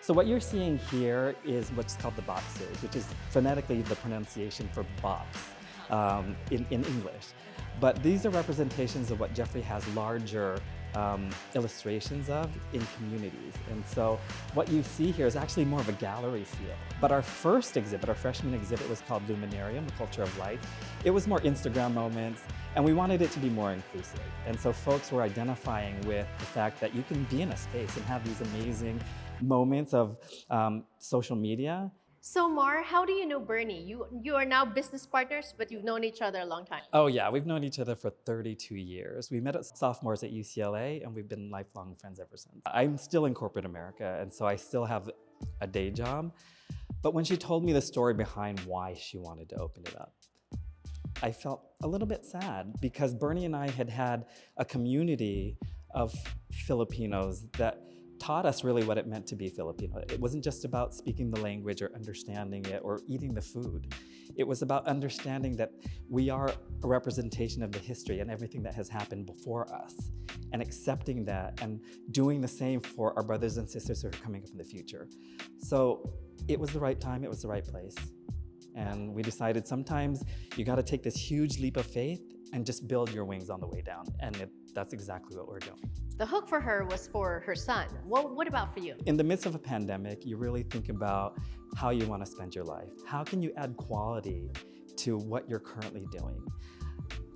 So what you're seeing here is what's called the box series, which is phonetically the pronunciation for box in English. But these are representations of what Jeffrey has larger illustrations of in communities. And so what you see here is actually more of a gallery feel. But our first exhibit, our freshman exhibit, was called Luminarium, the Culture of Light. It was more Instagram moments, and we wanted it to be more inclusive. And so folks were identifying with the fact that you can be in a space and have these amazing moments of social media. So Mar, how do you know Bernie? You are now business partners, but you've known each other a long time. Oh yeah, we've known each other for 32 years. We met as sophomores at UCLA, and we've been lifelong friends ever since. I'm still in corporate America, and so I still have a day job. But when she told me the story behind why she wanted to open it up, I felt a little bit sad because Bernie and I had had a community of Filipinos that taught us really what it meant to be Filipino. It wasn't just about speaking the language or understanding it or eating the food. It was about understanding that we are a representation of the history and everything that has happened before us, and accepting that and doing the same for our brothers and sisters who are coming up in the future. So it was the right time, it was the right place. And we decided sometimes you got to take this huge leap of faith and just build your wings on the way down. And that's exactly what we're doing. The hook for her was for her son. What about for you? In the midst of a pandemic, you really think about how you want to spend your life. How can you add quality to what you're currently doing?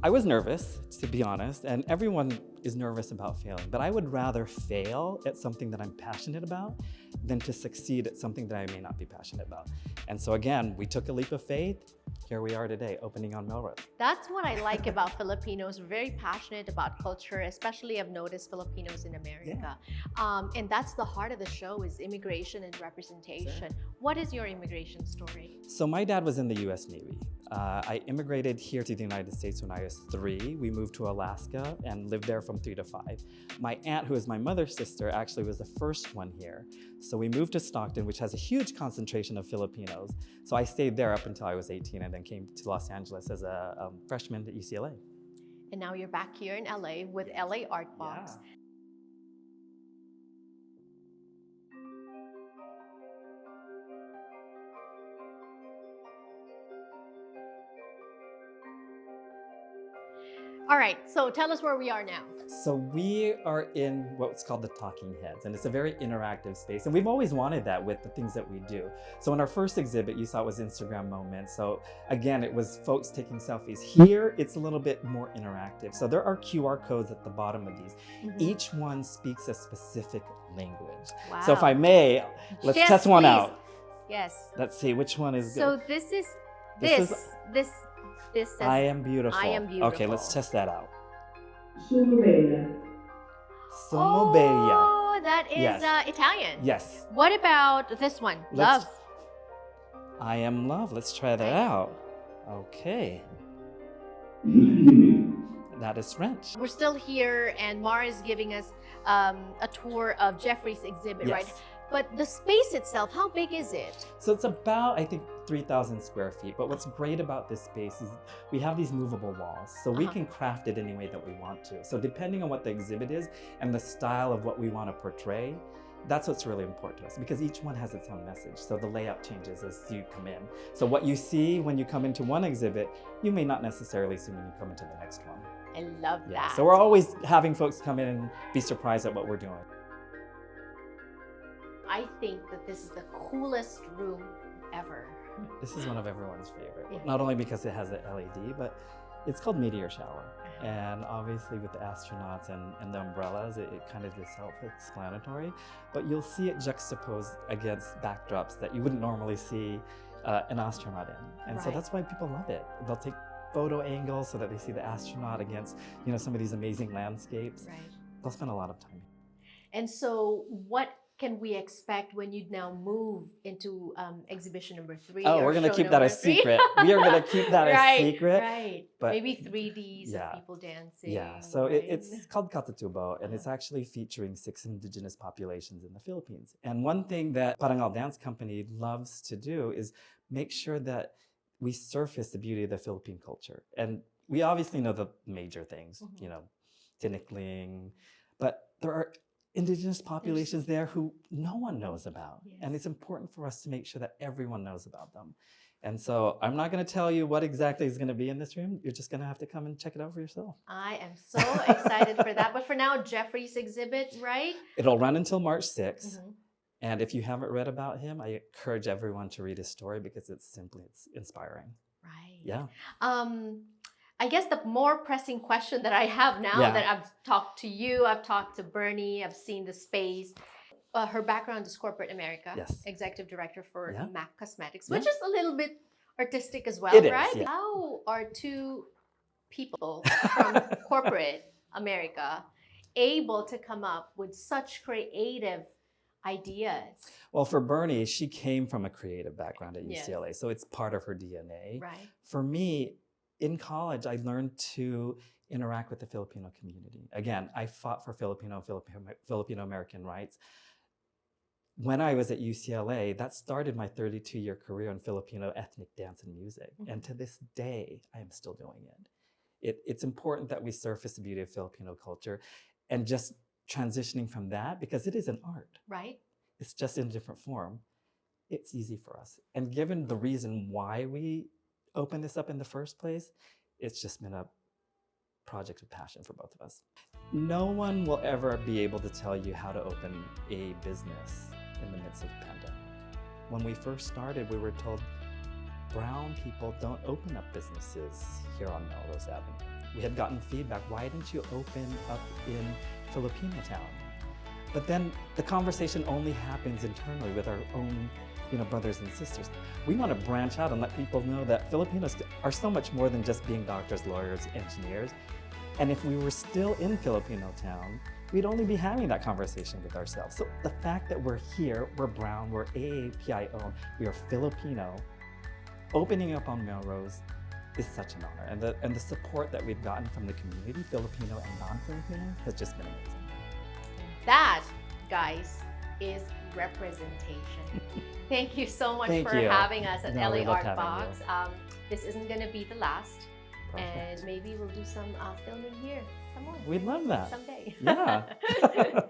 I was nervous, to be honest, and everyone is nervous about failing, but I would rather fail at something that I'm passionate about than to succeed at something that I may not be passionate about. And so again, we took a leap of faith. Here we are today, opening on Melrose. That's what I like about Filipinos. We're very passionate about culture, especially I've noticed Filipinos in America. Yeah. And that's the heart of the show, is immigration and representation. Sure. What is your immigration story? So my dad was in the US Navy. I immigrated here to the United States when I was 3. We moved to Alaska and lived there from 3 to 5. My aunt, who is my mother's sister, actually was the first one here. So we moved to Stockton, which has a huge concentration of Filipinos. So I stayed there up until I was 18 and then came to Los Angeles as a freshman at UCLA. And now you're back here in LA with LA Art Box. Yeah. All right, so tell us where we are now. So we are in what's called the Talking Heads, and it's a very interactive space. And we've always wanted that with the things that we do. So in our first exhibit, you saw it was Instagram moments. So again, it was folks taking selfies. Here, it's a little bit more interactive. So there are QR codes at the bottom of these. Mm-hmm. Each one speaks a specific language. Wow. So if I may, let's test one out. Yes. Let's see which one is good. So this is this says, I am beautiful. I am beautiful. Okay, let's test that out. Sono bella. Sono bella. Oh, that is yes. Italian. Yes. What about this one? Love. I am love. Let's try that out. Okay. That is French. We're still here, and Mar is giving us a tour of Jeffrey's exhibit, yes. right? But the space itself, how big is it? So it's about, I think, 3,000 square feet. But what's great about this space is we have these movable walls. So we can craft it any way that we want to. So depending on what the exhibit is and the style of what we want to portray, that's what's really important to us, because each one has its own message. So the layout changes as you come in. So what you see when you come into one exhibit, you may not necessarily see when you come into the next one. I love that. So we're always having folks come in and be surprised at what we're doing. I think that this is the coolest room ever. This is one of everyone's favorite. Not only because it has an LED, but it's called Meteor Shower. And obviously with the astronauts and the umbrellas, it kind of is self-explanatory. But you'll see it juxtaposed against backdrops that you wouldn't normally see an astronaut in. And so that's why people love it. They'll take photo angles so that they see the astronaut against, you know, some of these amazing landscapes. Right. They'll spend a lot of time. And so what can we expect when you now move into exhibition number 3? Oh, we're going to keep that a secret. We are going to keep that a secret. Right. But maybe 3Ds of people dancing. Yeah. So it's called Katatubo, and it's actually featuring 6 indigenous populations in the Philippines. And one thing that Parangal Dance Company loves to do is make sure that we surface the beauty of the Philippine culture. And we obviously know the major things, you know, tinikling, but there are indigenous populations there who no one knows about. Yes. And it's important for us to make sure that everyone knows about them. And so I'm not going to tell you what exactly is going to be in this room. You're just going to have to come and check it out for yourself. I am so excited for that. But for now, Jeffrey's exhibit, right? It'll run until March 6th. Mhm. And if you haven't read about him, I encourage everyone to read his story because it's inspiring. Right. Yeah. I guess the more pressing question that I have now Yeah. that I've talked to you, I've talked to Bernie, I've seen the space. Her background is corporate America, Yes. executive director for Yeah. MAC Cosmetics, Yeah. which is a little bit artistic as well, It is, right? yeah. How are two people from corporate America able to come up with such creative ideas? Well, for Bernie, she came from a creative background at Yes. UCLA, so it's part of her DNA. Right. For me, in college, I learned to interact with the Filipino community. Again, I fought for Filipino-American rights. When I was at UCLA, that started my 32-year career in Filipino ethnic dance and music. Mhm. And to this day, I am still doing it. It's important that we surface the beauty of Filipino culture and just transitioning from that, because it is an art. Right. It's just in a different form. It's easy for us. And given the reason why we opened this up in the first place, it's just been a project of passion for both of us. No one will ever be able to tell you how to open a business in the midst of a pandemic. When we first started, we were told brown people don't open up businesses here on Melrose Avenue. We had gotten feedback, why didn't you open up in Filipino town? But then the conversation only happens internally with our own brothers and sisters. We want to branch out and let people know that Filipinos are so much more than just being doctors, lawyers, engineers. And if we were still in Filipino town, we'd only be having that conversation with ourselves. So the fact that we're here, we're brown, we're AAPI owned, we are Filipino, opening up on Melrose is such an honor. And the support that we've gotten from the community, Filipino and non-Filipino, has just been amazing. That, guys, is representation. Thank you so much Thank for you. having us at No, LA we loved Art having Box. This isn't going to be the last, Perfect. and maybe we'll do some filming here some more. We'd love that. Someday. Yeah.